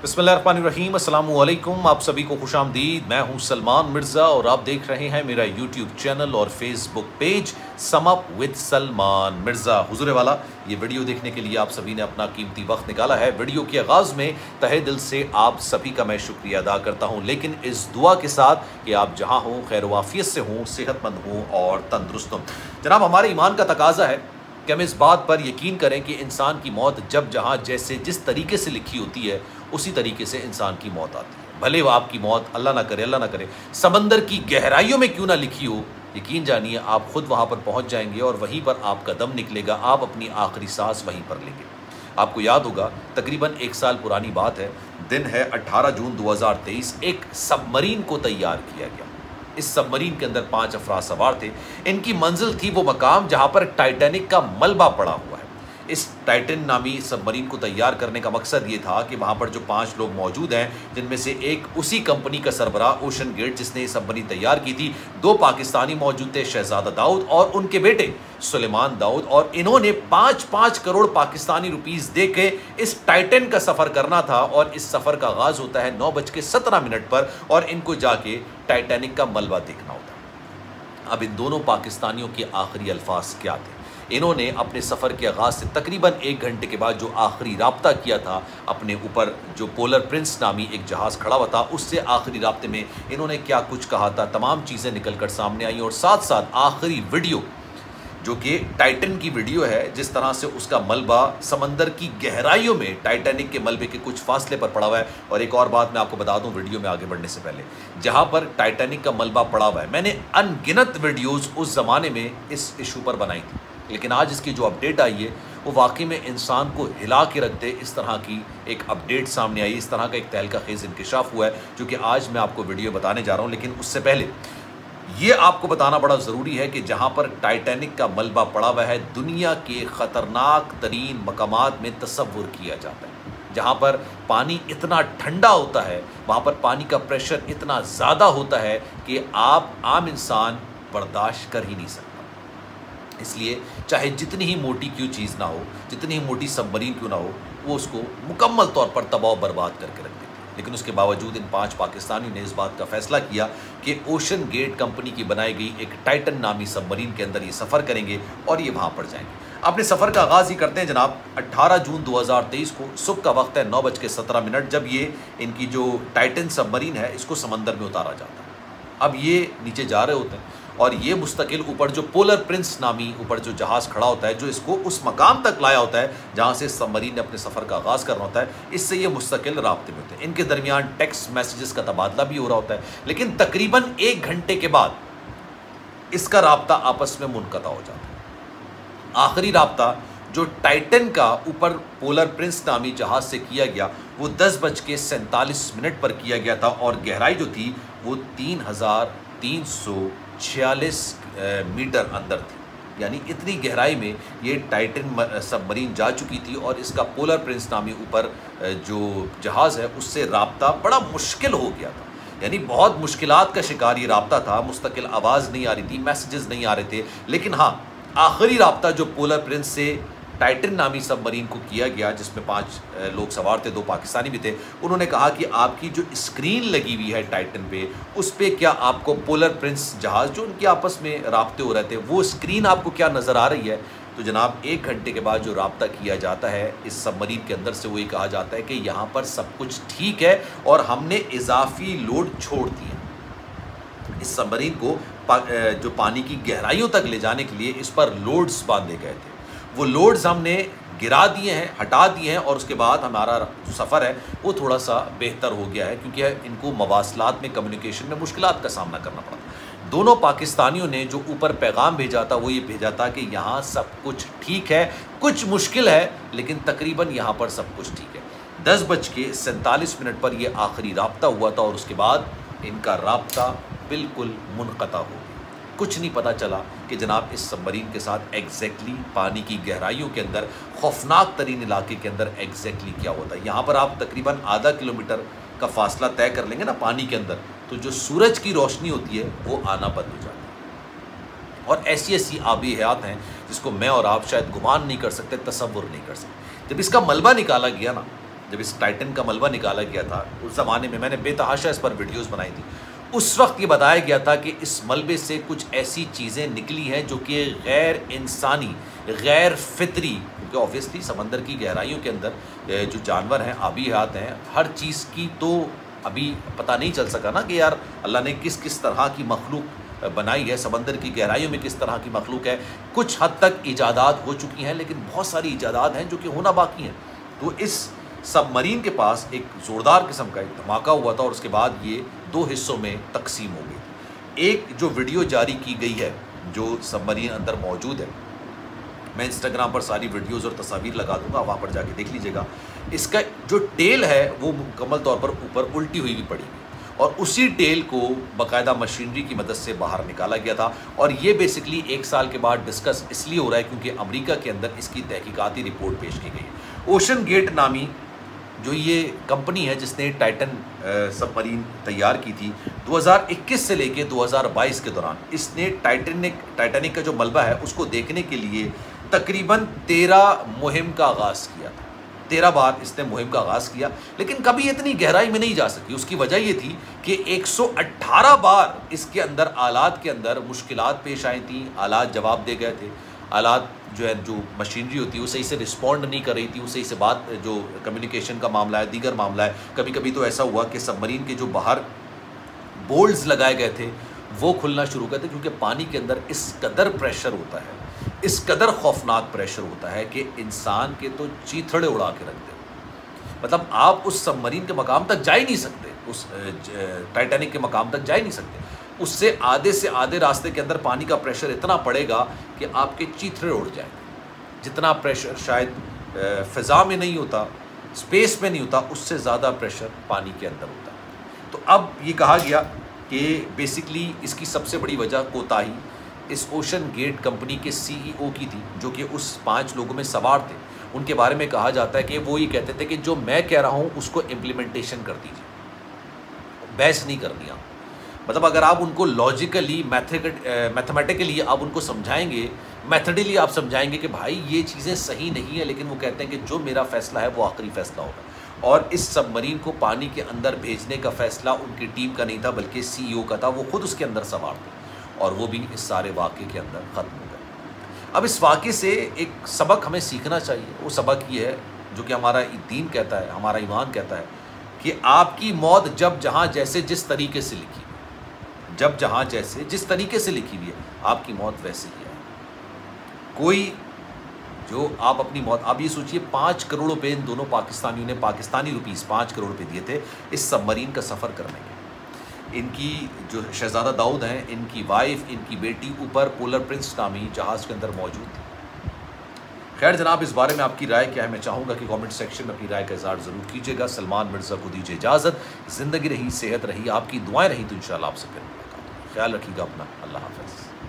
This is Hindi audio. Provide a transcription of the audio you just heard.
बिस्मिल्लाहिर्रहमानिर्रहीम, अस्सलामुअलैकुम। आप सभी को खुशामदीद। मैं हूं सलमान मिर्ज़ा और आप देख रहे हैं मेरा यूट्यूब चैनल और Facebook page sum up with Salman Mirza. हुज़ूर वाला, ये वीडियो देखने के लिए आप सभी ने अपना कीमती वक्त निकाला है। वीडियो के आगाज़ में तहे दिल से आप सभी का मैं शुक्रिया अदा करता हूँ, लेकिन इस दुआ के साथ कि आप जहाँ हों खैर वाफियत से हों, सेहतमंद हों और तंदुरुस्त हों। जनाब, हमारे ईमान का तकाजा है कि हम इस बात पर यकीन करें कि इंसान की मौत जब जहाँ जैसे जिस तरीके से लिखी होती है उसी तरीके से इंसान की मौत आती है। भले वह आपकी मौत अल्लाह ना करे समंदर की गहराइयों में क्यों ना लिखी हो, यकीन जानिए आप खुद वहाँ पर पहुँच जाएंगे और वहीं पर आपका दम निकलेगा। आप अपनी आखिरी सांस वहीं पर लेंगे। आपको याद होगा, तकरीबन 1 साल पुरानी बात है, दिन है 18 जून 2023। एक सबमरीन को तैयार किया गया। इस सबमरीन के अंदर 5 अफराद सवार थे। इनकी मंजिल थी वो मकाम जहां पर टाइटैनिक का मलबा पड़ा हुआ है। इस टाइटन नामी सबमरीन को तैयार करने का मकसद ये था कि वहां पर जो 5 लोग मौजूद हैं, जिनमें से एक उसी कंपनी का सरबराह ओशन गेट जिसने ये सबमरीन तैयार की थी, 2 पाकिस्तानी मौजूद थे, शहजादा दाऊद और उनके बेटे सुलेमान दाऊद। और इन्होंने 5-5 करोड़ पाकिस्तानी रुपीस दे के इस टाइटन का सफ़र करना था। और इस सफ़र का आगाज़ होता है 9:17 पर और इनको जाके टाइटैनिक का मलबा देखना होता है। अब इन दोनों पाकिस्तानियों के आखिरी अल्फाज क्या थे? इन्होंने अपने सफ़र के आगाज़ से तकरीबन 1 घंटे के बाद जो आखिरी राब्ता किया था, अपने ऊपर जो पोलर प्रिंस नामी एक जहाज़ खड़ा हुआ था, उससे आखिरी राब्ते में इन्होंने क्या कुछ कहा था, तमाम चीज़ें निकल कर सामने आई। और साथ साथ आखिरी वीडियो जो कि टाइटन की वीडियो है, जिस तरह से उसका मलबा समंदर की गहराइयों में टाइटैनिक के मलबे के कुछ फासले पर पड़ा हुआ है। और एक और बात मैं आपको बता दूं वीडियो में आगे बढ़ने से पहले, जहां पर टाइटैनिक का मलबा पड़ा हुआ है, मैंने अनगिनत वीडियोज़ उस ज़माने में इस इशू पर बनाई थी, लेकिन आज इसकी जो अपडेट आई है वो वाकई में इंसान को हिला के रख दे। इस तरह की एक अपडेट सामने आई, इस तरह का एक तहलका खेज़ इंकिशाफ हुआ है, जो कि आज मैं आपको वीडियो बताने जा रहा हूँ। लेकिन उससे पहले ये आपको बताना बड़ा ज़रूरी है कि जहाँ पर टाइटैनिक का मलबा पड़ा हुआ है, दुनिया के ख़तरनाक तरीन मकामात में तसव्वुर किया जाता है। जहाँ पर पानी इतना ठंडा होता है, वहाँ पर पानी का प्रेशर इतना ज़्यादा होता है कि आप आम इंसान बर्दाश्त कर ही नहीं सकता। इसलिए चाहे जितनी ही मोटी क्यों चीज़ ना हो, जितनी ही मोटी सबमरीन क्यों ना हो, वो उसको मुकम्मल तौर पर तबाह बर्बाद करके रख देती है। लेकिन उसके बावजूद इन 5 पाकिस्तानी ने इस बात का फैसला किया कि ओशन गेट कंपनी की बनाई गई एक टाइटन नामी सबमरीन के अंदर ये सफ़र करेंगे और ये वहाँ पर जाएंगे। अपने सफ़र का आगाज़ ही करते हैं जनाब। 18 जून 2023 को सुबह का वक्त है, 9:17, जब ये इनकी जो टाइटन सबमरीन है इसको समंदर में उतारा जाता है। अब ये नीचे जा रहे होते हैं और ये मुस्तकिल ऊपर जो पोलर प्रिंस नामी ऊपर जो जहाज़ खड़ा होता है, जो इसको उस मकाम तक लाया होता है जहाँ से सबमरीन ने अपने सफ़र का आगाज़ करना होता है, इससे ये मुस्तकिल राब्ते में होते हैं। इनके दरमियान टेक्स्ट मैसेजेस का तबादला भी हो रहा होता है। लेकिन तकरीबन 1 घंटे के बाद इसका राब्ता आपस में मुनक़ता हो जाता है। आखिरी राब्ता जो टाइटन का ऊपर पोलर प्रिंस नामी जहाज़ से किया गया वो 10:47 पर किया गया था और गहराई जो थी वो 3,346 मीटर अंदर थी। यानी इतनी गहराई में ये टाइटन सबमरीन जा चुकी थी और इसका पोलर प्रिंस नामी ऊपर जो जहाज़ है उससे राब्ता बड़ा मुश्किल हो गया था। यानी बहुत मुश्किलात का शिकार ये राब्ता था। मुस्तकिल आवाज़ नहीं आ रही थी, मैसेजेस नहीं आ रहे थे। लेकिन हाँ, आखिरी राब्ता जो पोलर प्रिंस से टाइटन नामी सबमरीन को किया गया, जिसमें 5 लोग सवार थे, 2 पाकिस्तानी भी थे, उन्होंने कहा कि आपकी जो स्क्रीन लगी हुई है टाइटन पे, उस पर क्या आपको पोलर प्रिंस जहाज़ जो उनके आपस में राब्ते हो रहे थे, वो स्क्रीन आपको क्या नज़र आ रही है? तो जनाब 1 घंटे के बाद जो राब्ता किया जाता है इस सबमरीन के अंदर से, वो ये कहा जाता है कि यहाँ पर सब कुछ ठीक है और हमने इजाफी लोड छोड़ दिया। इस सबमरीन को जो पानी की गहराइयों तक ले जाने के लिए इस पर लोड्स बांधे गए थे। वो लोड्स हमने गिरा दिए हैं, हटा दिए हैं और उसके बाद हमारा जो सफ़र है वो थोड़ा सा बेहतर हो गया है, क्योंकि इनको मवासलात में, कम्युनिकेशन में मुश्किलात का सामना करना पड़ा। दोनों पाकिस्तानियों ने जो ऊपर पैगाम भेजा था वो ये भेजा था कि यहाँ सब कुछ ठीक है, कुछ मुश्किल है लेकिन तकरीबन यहाँ पर सब कुछ ठीक है। 10:47 पर ये आखिरी राब्ता हुआ था और उसके बाद इनका राब्ता बिल्कुल मुनक़ता हो गया। कुछ नहीं पता चला कि जनाब इस सबमरीन के साथ एग्जैक्टली पानी की गहराइयों के अंदर, खौफनाक तरीन इलाके के अंदर एग्जैक्टली क्या होता है। यहाँ पर आप तकरीबन आधा किलोमीटर का फासला तय कर लेंगे ना पानी के अंदर, तो जो सूरज की रोशनी होती है वो आना बंद हो जाती है। और ऐसी ऐसी आबी हयात हैं जिसको मैं और आप शायद गुमान नहीं कर सकते, तसव्वुर नहीं कर सकते। जब इसका मलबा निकाला गया ना, जब इस टाइटन का मलबा निकाला गया था, उस ज़माने में मैंने बेतहाशा इस पर वीडियोस बनाई थी। उस वक्त ये बताया गया था कि इस मलबे से कुछ ऐसी चीज़ें निकली हैं जो कि गैर इंसानी, गैर फितरी, क्योंकि ऑब्वियसली समंदर की गहराइयों के अंदर जो जानवर हैं, आबी हयात हैं, हर चीज़ की तो अभी पता नहीं चल सका ना कि यार अल्लाह ने किस किस तरह की मखलूक बनाई है, समंदर की गहराइयों में किस तरह की मखलूक है। कुछ हद तक इजादात हो चुकी हैं, लेकिन बहुत सारी इजादात हैं जो कि होना बाकी हैं। तो इस सबमरीन के पास एक ज़ोरदार किस्म का एक धमाका हुआ था और उसके बाद ये 2 हिस्सों में तकसीम हो गई। एक जो वीडियो जारी की गई है जो सबमरीन अंदर मौजूद है, मैं इंस्टाग्राम पर सारी वीडियोस और तस्वीर लगा दूंगा, वहाँ पर जाके देख लीजिएगा। इसका जो टेल है वो मुकम्मल तौर पर ऊपर उल्टी हुई भी पड़ी और उसी टेल को बाकायदा मशीनरी की मदद से बाहर निकाला गया था। और ये बेसिकली 1 साल के बाद डिस्कस इसलिए हो रहा है क्योंकि अमेरिका के अंदर इसकी तहकीकाती रिपोर्ट पेश की गई है। ओशन गेट नामी जो ये कंपनी है जिसने टाइटन सबमरीन तैयार की थी, 2021 से लेके 2022 के दौरान इसने टाइटैनिक का जो मलबा है उसको देखने के लिए तकरीबन 13 मुहिम का आगाज़ किया था। 13 बार इसने मुहिम का आगाज़ किया, लेकिन कभी इतनी गहराई में नहीं जा सकी। उसकी वजह ये थी कि 118 बार इसके अंदर आलात के अंदर मुश्किलात पेश आई थी, आलात जवाब दे गए थे, आलात जो है, जो मशीनरी होती है वो सही से रिस्पॉन्ड नहीं कर रही थी, वो सही से बात, जो कम्युनिकेशन का मामला है, दीगर मामला है। कभी कभी तो ऐसा हुआ कि सबमरीन के जो बाहर बोल्ट्स लगाए गए थे वो खुलना शुरू कर थे, क्योंकि पानी के अंदर इस कदर प्रेशर होता है, इस कदर खौफनाक प्रेशर होता है कि इंसान के तो चीथड़े उड़ा के रख दे। मतलब आप उस सबमरीन के मकाम तक जा ही नहीं सकते, उस टाइटैनिक के मकाम तक जा ही नहीं सकते। उससे आधे से आधे रास्ते के अंदर पानी का प्रेशर इतना पड़ेगा कि आपके चीथड़े उड़ जाएंगे। जितना प्रेशर शायद फ़िज़ा में नहीं होता, स्पेस में नहीं होता, उससे ज़्यादा प्रेशर पानी के अंदर होता है। तो अब ये कहा गया कि बेसिकली इसकी सबसे बड़ी वजह कोताही इस ओशन गेट कंपनी के CEO की थी, जो कि उस 5 लोगों में सवार थे। उनके बारे में कहा जाता है कि वो ये कहते थे कि जो मैं कह रहा हूँ उसको इम्प्लीमेंटेशन कर दीजिए, बहस नहीं करनी आप। मतलब अगर आप उनको लॉजिकली मैथमेटिकली आप उनको समझाएंगे, मैथडली आप समझाएंगे कि भाई ये चीज़ें सही नहीं है, लेकिन वो कहते हैं कि जो मेरा फ़ैसला है वो आखिरी फ़ैसला होगा। और इस सबमरीन को पानी के अंदर भेजने का फ़ैसला उनकी टीम का नहीं था, बल्कि CEO का था। वो खुद उसके अंदर सवार थे और वो भी इस सारे वाक़े के अंदर ख़त्म हो गए। अब इस वाक़े से एक सबक हमें सीखना चाहिए। वो सबक ये है जो कि हमारा दीन कहता है, हमारा ईमान कहता है कि आपकी मौत जब जहाँ जैसे जिस तरीके से लिखी, जब जहाँ जैसे जिस तरीके से लिखी हुई है, आपकी मौत वैसे ही है। कोई जो आप अपनी मौत, आप ये सोचिए 5 करोड़ रुपए इन दोनों पाकिस्तानियों ने, पाकिस्तानी रुपीस 5 करोड़ रुपए दिए थे इस सबमरीन का सफ़र करने के। इनकी जो शहज़ादा दाऊद हैं, इनकी वाइफ, इनकी बेटी ऊपर पोलर प्रिंस नामी जहाज़ के अंदर मौजूद थी। खैर जनाब, इस बारे में आपकी राय क्या है? मैं चाहूँगा कि कमेंट सेक्शन में अपनी राय का इज़हार ज़रूर कीजिएगा। सलमान मिर्ज़ा को दीजिए इजाज़त। ज़िंदगी रही, सेहत रही, आपकी दुआएं रही तो इंशाअल्लाह आपसे फिर मुलाकात होगी। ख्याल रखिएगा अपना। अल्लाह हाफ़िज़।